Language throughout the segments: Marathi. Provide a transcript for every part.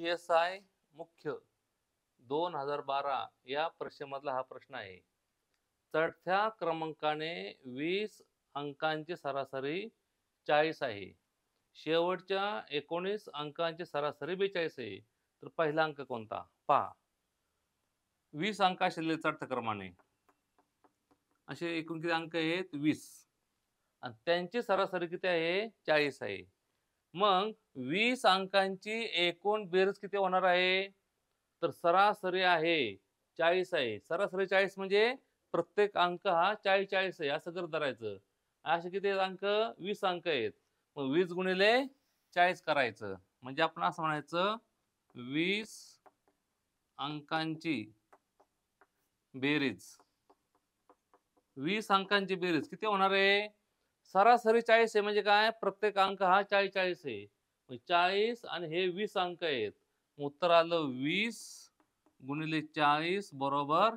PSI मुख्य 2012 या परीक्षेमधला हा प्रश्न आहे. चढत्या क्रमांकाने 20 अंकांची सरासरी 40 आहे. शेवटच्या 19 अंकांची सरासरी 42 आहे. तर पहिला अंक कोणता? पहा. 20 अंक असलेले चढत्या क्रमाने. असे एकूण किती अंक आहेत? 20. आणि त्यांची सरासरी किती आहे? 40 आहे. मग 20 अंकांची एकूण बेरीज किती होणार आहे? तर सरासरी आहे 40 आहे. सरासरी 40 म्हणजे प्रत्येक अंक हा 40 आहे असं जर धरायचं. असे किती अंक? 20 अंक आहेत. मग 20 गुणिले 40 करायचं. म्हणजे आपण असं म्हणायचं 20 अंकांची बेरीज. 20 अंकांची बेरीज किती होणार आहे? सरासरी 40 आहे म्हणजे काय? प्रत्येक अंक हा 40 आहे. 40 आणि हे 20 अंक आहेत. उत्तर आलं 20 गुणिले 40 बरोबर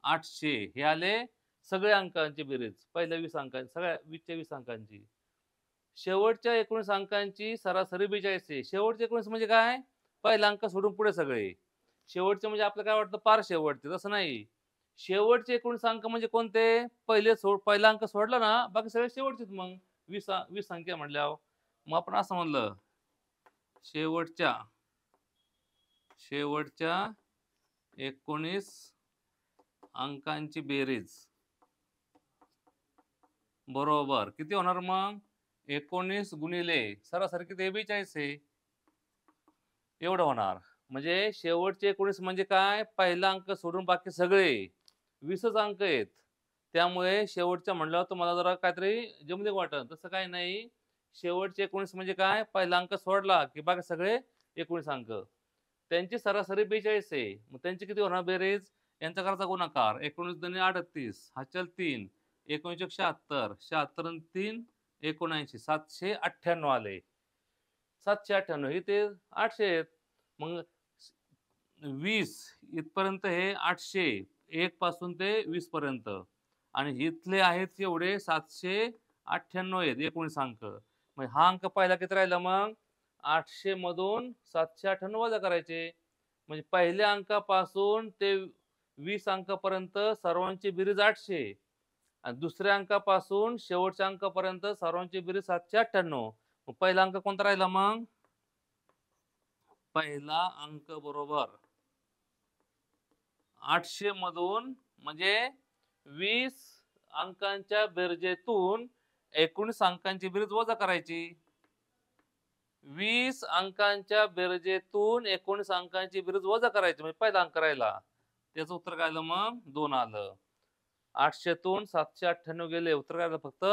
800. हे आले सगळ्या अंकांची बेरीज. पहिल्या 20 अंकांची, सगळ्या 20च्या 20 अंकांची. शेवटच्या 19 अंकांची सरासरी 42 आहे. शेवटचे 19 म्हणजे काय? पहिला अंक सोडून पुढे सगळे. शेवटचे म्हणजे आपलं काय वाटतं? पार शेवटचे. तसं नाही. शेवटचे 19 अंक म्हणजे कोणते? पहिला अंक सोडला ना, बाकी सगळे शेवटचेच मग. 20 संख्या म्हटल्यावर. मग आपण असं म्हणलं शेवटच्या 19 अंकांची बेरीज बरोबर किती होणार मग? 19 गुणिले सरासरी किती? 42 आहे. एवढं होणार. म्हणजे शेवटचे 19 म्हणजे काय? पहिला अंक सोडून बाकी सगळे 20च अंक आहेत. त्यामुळे शेवटच्या म्हणल्यावर तुम्हाला जरा काहीतरी जमले वाटत. तसं काही नाही. शेवटचे 19 म्हणजे काय? पहिला अंक सोडला की बाकी सगळे 19 अंक. त्यांची सरासरी 42 आहे. मग त्यांची किती होणार बेरीज? यांचा करायचा गुणाकार. 19 दुनी 38, हा चल 3, 19 76, 76 आणि 3 79, 798 आले. 798 हे ते 800 आहेत. मग 20 इथपर्यंत हे 800, 1 पासून ते 20 पर्यंत. आणि इथले आहेत एवढे 798 आहेत 19 अंक. मग हा अंक पहिला किती राहिला मग? 800 मधून 798 वजा करायचे. म्हणजे पहिल्या अंकापासून ते 20 अंकापर्यंत सर्वांची बेरीज 800 आणि दुसऱ्या अंकापासून शेवटच्या अंकापर्यंत सर्वांची बेरीज 798. मग पहिला अंक कोणता राहिला मग? पहिला अंक बरोबर 800 मधून म्हणजे 20 अंकांच्या बेरजेतून 19 अंकांची बेरीज वजा करायची. 20 अंकांच्या बेरजेतून 19 अंकांची बेरीज वजा करायची म्हणजे पहिला अंक राहिला. त्याचं उत्तर काय आलं मग? 2 आलं. 800 तून 798 गेले, उत्तर काय आलं? फक्त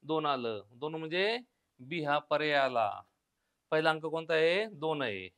2 आलं. 2 म्हणजे बी हा पर्याय आला. पहिला अंक कोणता आहे? 2 आहे.